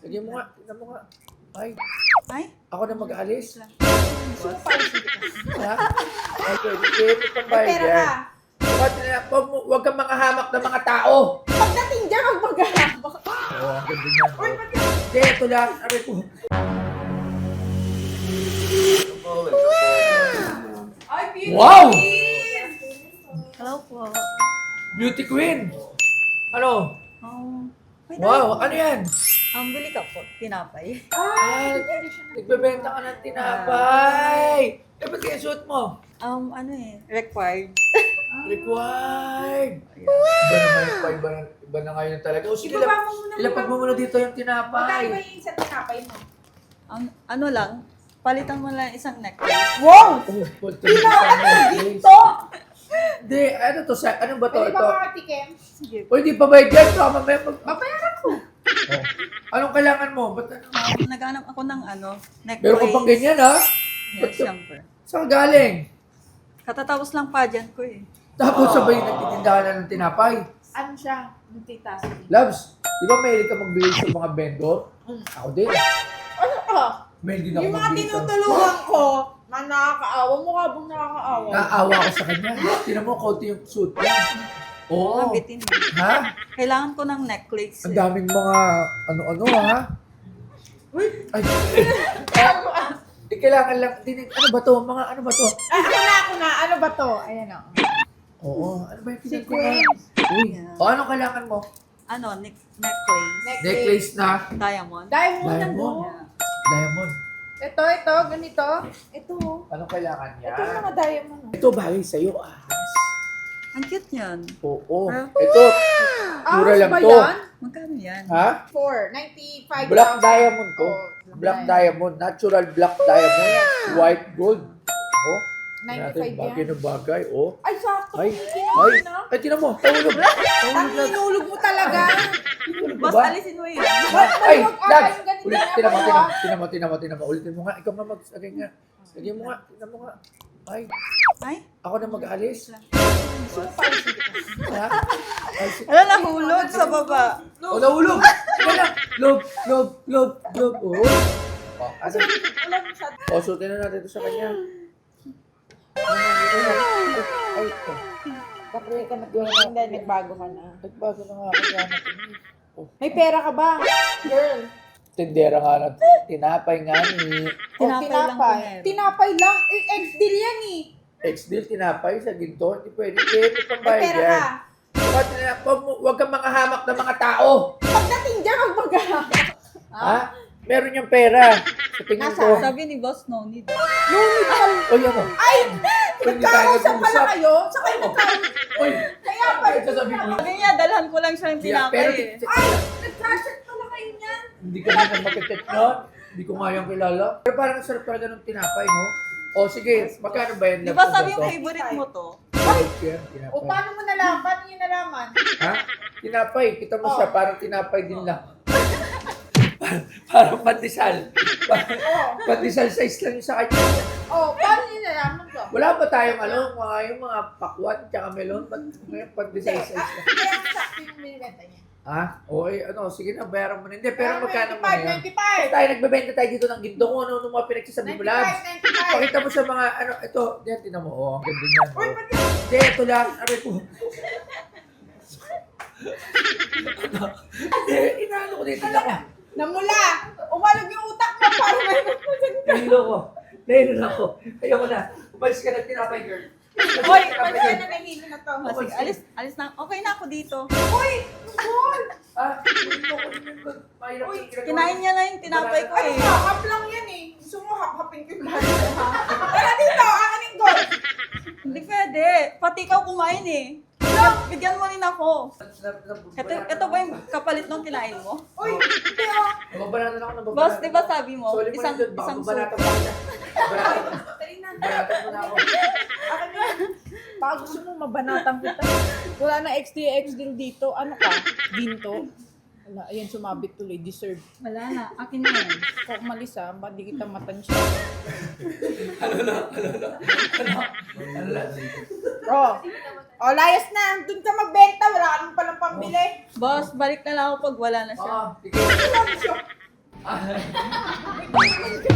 Lagyan mo nga, tignan mo nga. Ay, Ay? ako na mag-aalis. Super. Ha? Ay, pwede pang bayad Pera yan. ka. Huwag kang mga hamak ng mga tao. Pagdating dyan, huwag maghahabak. Oo, ang ganda niya. Uy, ba't ka? Hindi, ito lang. Aray ko. Ay, beauty Wow! queen! Hello po. Beauty queen. Ano? Wait, Wow, ano yan? bili ka po. Tinapay. Ay, nagbebenta ka ng tinapay. Eh, ba't kaya suot mo? Ano eh, required. Required. Iba na ngayon talaga. O sige, Ibaba mo muna. ilapag mo muna dito yung Magkano ba tinapay. yung isang tinapay mo? Ano lang, palitan mo lang isang necklace. Wow! Oh, pulto Dito! Hindi, ano to? Ano ba to? Pwede Ito. ba makatikim? Sige. O, hindi pa ba yan? Baka mamaya Babayaran ko. Oh. Anong kailangan mo? Ba't ano? Naghanap ako ng necklace. Meron ka pang ganyan, ha? Yes, syempre. Saan ka galing? Katatapos lang pageant ko eh. Tapos sabay nagtitindahan na ng tinapay. Ano siya? Nagtitas. Loves, di ba mahilig ka magbigay sa mga vendor? Ako din. Ano ka? Mahilig din ako Yung mga magbigay sa... tinutulungan ko, na nakakaawa, mukha bang nakakaawa? Naawa ko sa kanya. Tinan mo, konti yung suit niya. Oo. Mabitin. Ha? Kailangan ko ng necklace Ang eh. daming mga ano-ano, ha? Uy! Ay. Kailangan lang, ano ba to? Mga ano ba to? Ako na. Ano ba to? Ayan o. Oo. Ano ba yung Sequence. Uy. Yeah. O, ano kailangan mo? Necklace. Necklace na Diamond. Diamond na Diamond. do. Yeah. diamond. Ito, ganito. Ito. Anong kailangan niya? Ito yung mga diamond. Ito bagay sa'yo, ah. Ang cute yan. Oo. Ah. Ito, mura lang ba to. yan? Magkano yan? Ha? 95,000. Black diamond to. Oh, Black diamond. Natural black diamond. White gold. Oh. 95 bagay yan. na bagay. Oh. Ay, sakto. Ay. Kinuha Ay. na. Ay, tinan mo. Tahulog. Ang hinulog mo talaga. Tahulog Boss, ba? alisin mo yan. Ay, Huwag ata Lads. yung ganito Ulit. na Tinan mo, ako, tinan mo. Ulitin mo nga. Ikaw nga magsagay nga. Lagyan mo nga. Tinan mo nga. Ay. Ay? Ako na mag-aalis. Ha? Ay, Ala, nahulog sa baba. O, nahulog. Sige na. Log. Oh. Oh, ano? Ulan sa... O, suotin na natin ito sa kanya. Ay, Kapre ka nagtinda, nagbago ka na. nagbago na nga ako sana. Oh, May pera ka ba? Girl. tindera nga na. Tinapay nga ni. Tinapay lang po meron. Tinapay lang. Eh, ex-deal yan eh. Ex-deal, tinapay sa ginto. Hindi pwede. Hindi pang May bayad pera yan. ka. Huwag kang mga hamak ng mga tao. Pagdating dyan, huwag maghahabak. Ha? Meron yung pera. Sa tingin ko. Nasaan? Sabi ni boss, no need. Ngunit ka. O, yan o. Ay! Hindi tayo Nagkausap pala nag-usap. kayo? Saka yung nagkausap. Oy, Kaya pala. ay, sasabihin mo. Sabi niya, dalhan ko lang siya ng tinapay Pero eh. Ay! Nagkashat pala kayo niyan. hindi ka na mag-chat nun. Hindi ko nga yung kilala. Pero parang sarap talaga ng tinapay, no? O sige, magkano ba yan? Di ba sabi yung favorite mo to? Tinapay. O paano mo nalaman? Paano nyo nalaman? Ha? Tinapay. Kita mo Oh. siya, parang tinapay din lang. Parang pandesal. Pandesal size lang yung sa kanya. O, paano nyo nalaman ko? Wala ba tayong yung mga pakwan tsaka melon? Ba't ngayon pandesal size lang? Kaya sakto yung binibenta niya. Ha? Okay, sige na, bayaran mo na. Hindi, pero magkano mo na yan? 95! Tayo, nagbebenta tayo dito ng ginto kung ano mga pinagsasabi mo, Labs. 95! Pakita mo sa mga, ito, yan, tinan mo. Oh, ang ganda niyan. Uy, Oh. ba't Hindi, ito lang. Aray ko. Hindi, inaano ko dito lang. namula! Umalog yung utak mo para may Nahilo ko. Ayoko na. Umalis ka na, tinapay, girl. Hoy, pwede na nahilo na to. Oh, sige, alis na. Okay na ako dito. Uy! Uy! Kunin mo. Mahirap Uy, yung ginagawa. Kinain niya na yung tinapay ko Ano eh. ba? Hap lang yan eh. Gusto mo hap-hapin ko yung lahat. Tara dito! Akin yung gold! Hindi pwede. Pati ikaw kumain eh. Bigyan mo rin ako. Ito ba yung kapalit ng kinain mo? Uy! Hindi oh! Nababanatan ako, nababanatan. Boss, di ba sabi mo? Sorry mo Isang na doon, baka soup. babanatan mo na. Dali na. Babanatan mo na ako. Akin na. Baka gusto mo mabanatan kita. Wala na XD-XD dito. Ano ka? Ginto? Wala, ayan sumabit tuloy. Deserve. Wala na. Akin na yan. Kung umalis ha, ba't di kita matansya? Ano lang? Oh, layas na. Doon ka magbenta. Wala ka naman palang pambili. Boss, balik na lang ako pag wala na siya. Oo, sige. Nagkaroon ka.